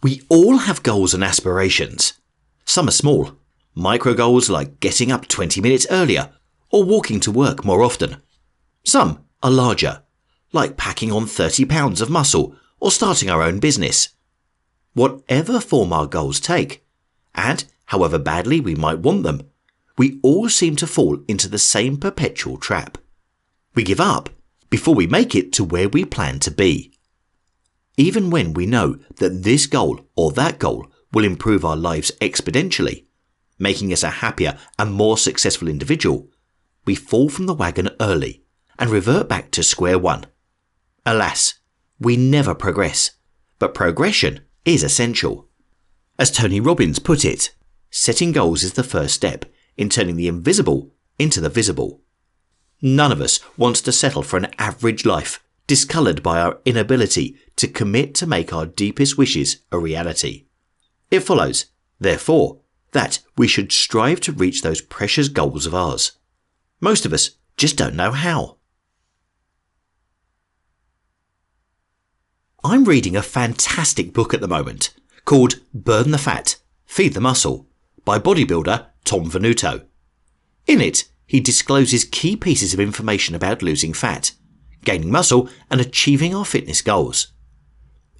We all have goals and aspirations. Some are small, micro goals like getting up 20 minutes earlier or walking to work more often. Some are larger, like packing on 30 pounds of muscle or starting our own business. Whatever form our goals take, and however badly we might want them, we all seem to fall into the same perpetual trap. We give up before we make it to where we plan to be. Even when we know that this goal or that goal will improve our lives exponentially, making us a happier and more successful individual, we fall from the wagon early and revert back to square one. Alas, we never progress, but progression is essential. As Tony Robbins put it, setting goals is the first step in turning the invisible into the visible. None of us wants to settle for an average life, discoloured by our inability to commit to make our deepest wishes a reality. It follows, therefore, that we should strive to reach those precious goals of ours. Most of us just don't know how. I'm reading a fantastic book at the moment called Burn the Fat, Feed the Muscle by bodybuilder Tom Venuto. In it, he discloses key pieces of information about losing fat, gaining muscle and achieving our fitness goals.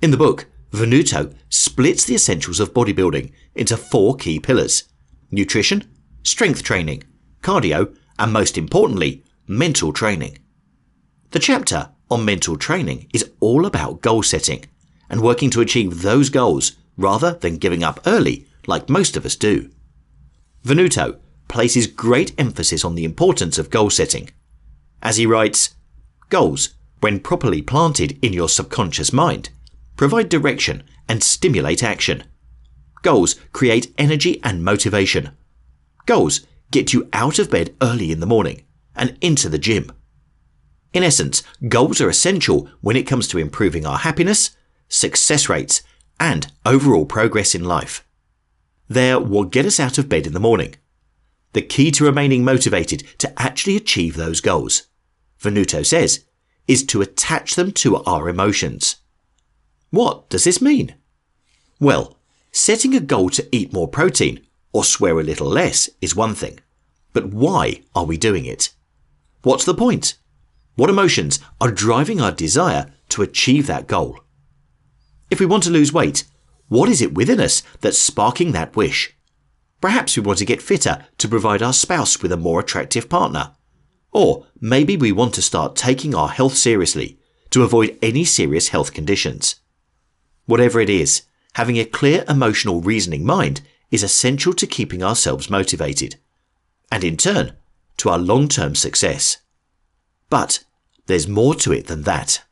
In the book, Venuto splits the essentials of bodybuilding into 4 key pillars: nutrition, strength training, cardio, and most importantly, mental training. The chapter on mental training is all about goal setting and working to achieve those goals rather than giving up early like most of us do. Venuto places great emphasis on the importance of goal setting. As he writes, goals, when properly planted in your subconscious mind, provide direction and stimulate action. Goals create energy and motivation. Goals get you out of bed early in the morning and into the gym. In essence, goals are essential when it comes to improving our happiness, success rates, and overall progress in life. They're what get us out of bed in the morning. The key to remaining motivated to actually achieve those goals, Venuto says, is to attach them to our emotions. What does this mean? Well, setting a goal to eat more protein or swear a little less is one thing. But why are we doing it? What's the point? What emotions are driving our desire to achieve that goal? If we want to lose weight, what is it within us that's sparking that wish? Perhaps we want to get fitter to provide our spouse with a more attractive partner. Or maybe we want to start taking our health seriously to avoid any serious health conditions. Whatever it is, having a clear emotional reasoning mind is essential to keeping ourselves motivated, and in turn, to our long-term success. But there's more to it than that.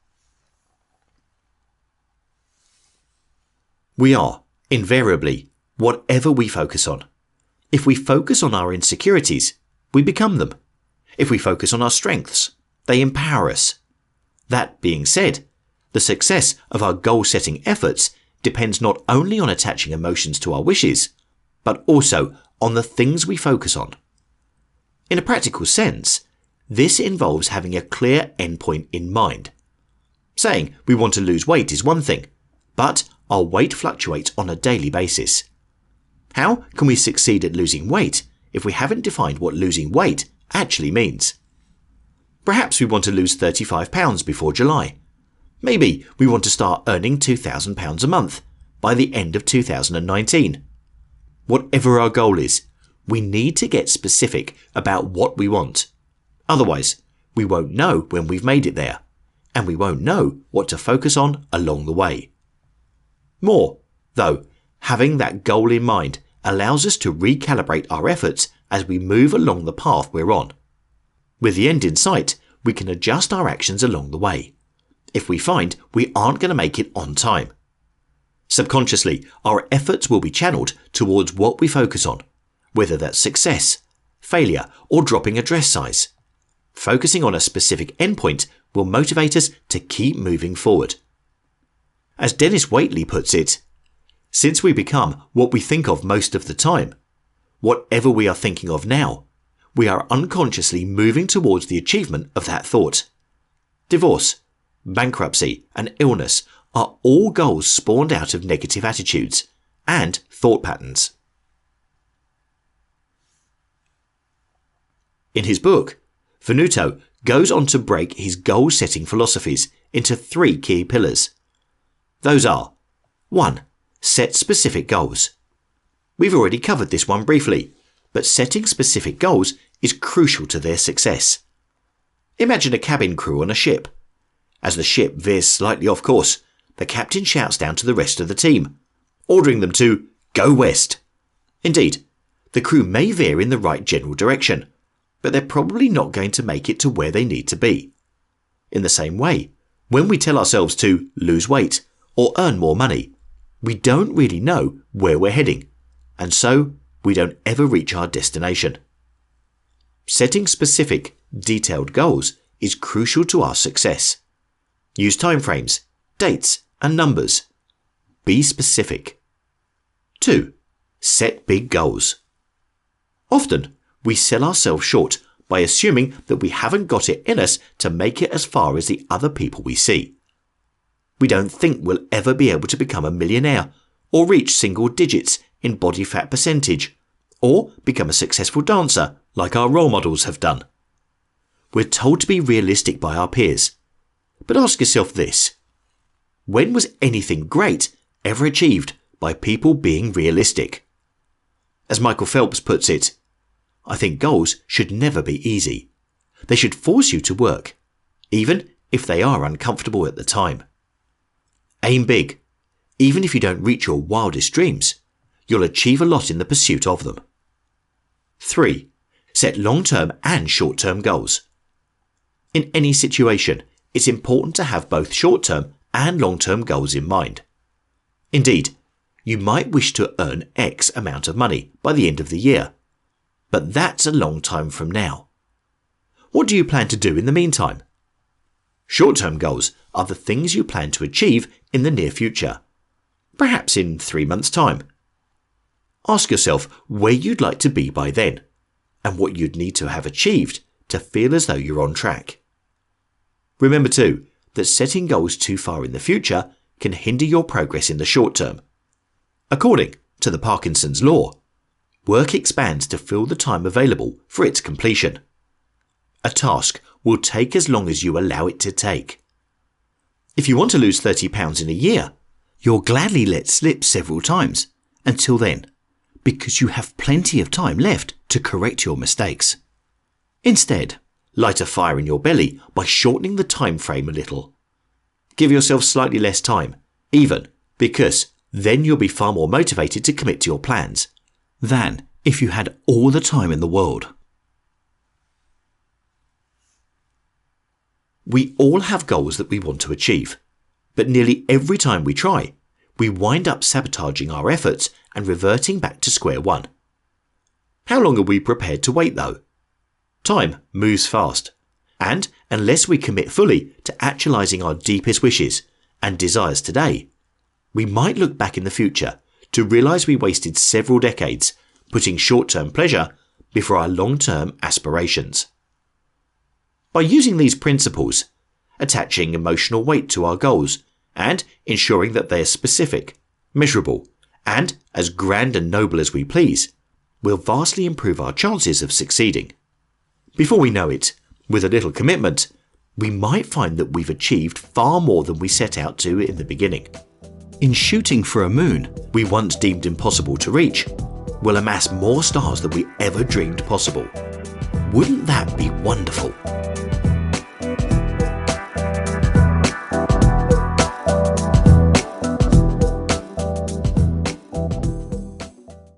We are, invariably, whatever we focus on. If we focus on our insecurities, we become them. If we focus on our strengths, they empower us. That being said, the success of our goal-setting efforts depends not only on attaching emotions to our wishes, but also on the things we focus on. In a practical sense, this involves having a clear endpoint in mind. Saying we want to lose weight is one thing, but our weight fluctuates on a daily basis. How can we succeed at losing weight if we haven't defined what losing weight actually means? Perhaps we want to lose 35 pounds before July. Maybe we want to start earning £2,000 a month by the end of 2019. Whatever our goal is, we need to get specific about what we want. Otherwise, we won't know when we've made it there, and we won't know what to focus on along the way. More, though, having that goal in mind allows us to recalibrate our efforts as we move along the path we're on. With the end in sight, we can adjust our actions along the way, if we find we aren't going to make it on time. Subconsciously, our efforts will be channeled towards what we focus on, whether that's success, failure, or dropping a dress size. Focusing on a specific endpoint will motivate us to keep moving forward. As Dennis Waitley puts it, since we become what we think of most of the time, whatever we are thinking of now, we are unconsciously moving towards the achievement of that thought. Divorce, bankruptcy, and illness are all goals spawned out of negative attitudes and thought patterns. In his book, Venuto goes on to break his goal-setting philosophies into 3 key pillars. Those are: 1. Set specific goals. We've already covered this one briefly, but setting specific goals is crucial to their success. Imagine a cabin crew on a ship. As the ship veers slightly off course, the captain shouts down to the rest of the team, ordering them to go west. Indeed, the crew may veer in the right general direction, but they're probably not going to make it to where they need to be. In the same way, when we tell ourselves to lose weight or earn more money, we don't really know where we're heading, and so we don't ever reach our destination. Setting specific, detailed goals is crucial to our success. Use timeframes, dates, and numbers. Be specific. 2. Set big goals. Often, we sell ourselves short by assuming that we haven't got it in us to make it as far as the other people we see. We don't think we'll ever be able to become a millionaire, or reach single digits in body fat percentage, or become a successful dancer like our role models have done. We're told to be realistic by our peers. But ask yourself this: when was anything great ever achieved by people being realistic? As Michael Phelps puts it, I think goals should never be easy. They should force you to work, even if they are uncomfortable at the time. Aim big. Even if you don't reach your wildest dreams, you'll achieve a lot in the pursuit of them. 3. Set long-term and short-term goals. In any situation, it's important to have both short-term and long-term goals in mind. Indeed, you might wish to earn X amount of money by the end of the year, but that's a long time from now. What do you plan to do in the meantime? Short-term goals are the things you plan to achieve in the near future, perhaps in 3 months' time. Ask yourself where you'd like to be by then, and what you'd need to have achieved to feel as though you're on track. Remember too, that setting goals too far in the future can hinder your progress in the short term. According to the Parkinson's law, work expands to fill the time available for its completion. A task will take as long as you allow it to take. If you want to lose 30 pounds in a year, you'll gladly let slip several times until then, because you have plenty of time left to correct your mistakes. Instead, light a fire in your belly by shortening the time frame a little. Give yourself slightly less time, even, because then you'll be far more motivated to commit to your plans than if you had all the time in the world. We all have goals that we want to achieve, but nearly every time we try, we wind up sabotaging our efforts and reverting back to square one. How long are we prepared to wait though? Time moves fast, and unless we commit fully to actualizing our deepest wishes and desires today, we might look back in the future to realize we wasted several decades putting short-term pleasure before our long-term aspirations. By using these principles, attaching emotional weight to our goals and ensuring that they are specific, measurable, and as grand and noble as we please, we'll vastly improve our chances of succeeding. Before we know it, with a little commitment, we might find that we've achieved far more than we set out to in the beginning. In shooting for a moon we once deemed impossible to reach, we'll amass more stars than we ever dreamed possible. Wouldn't that be wonderful?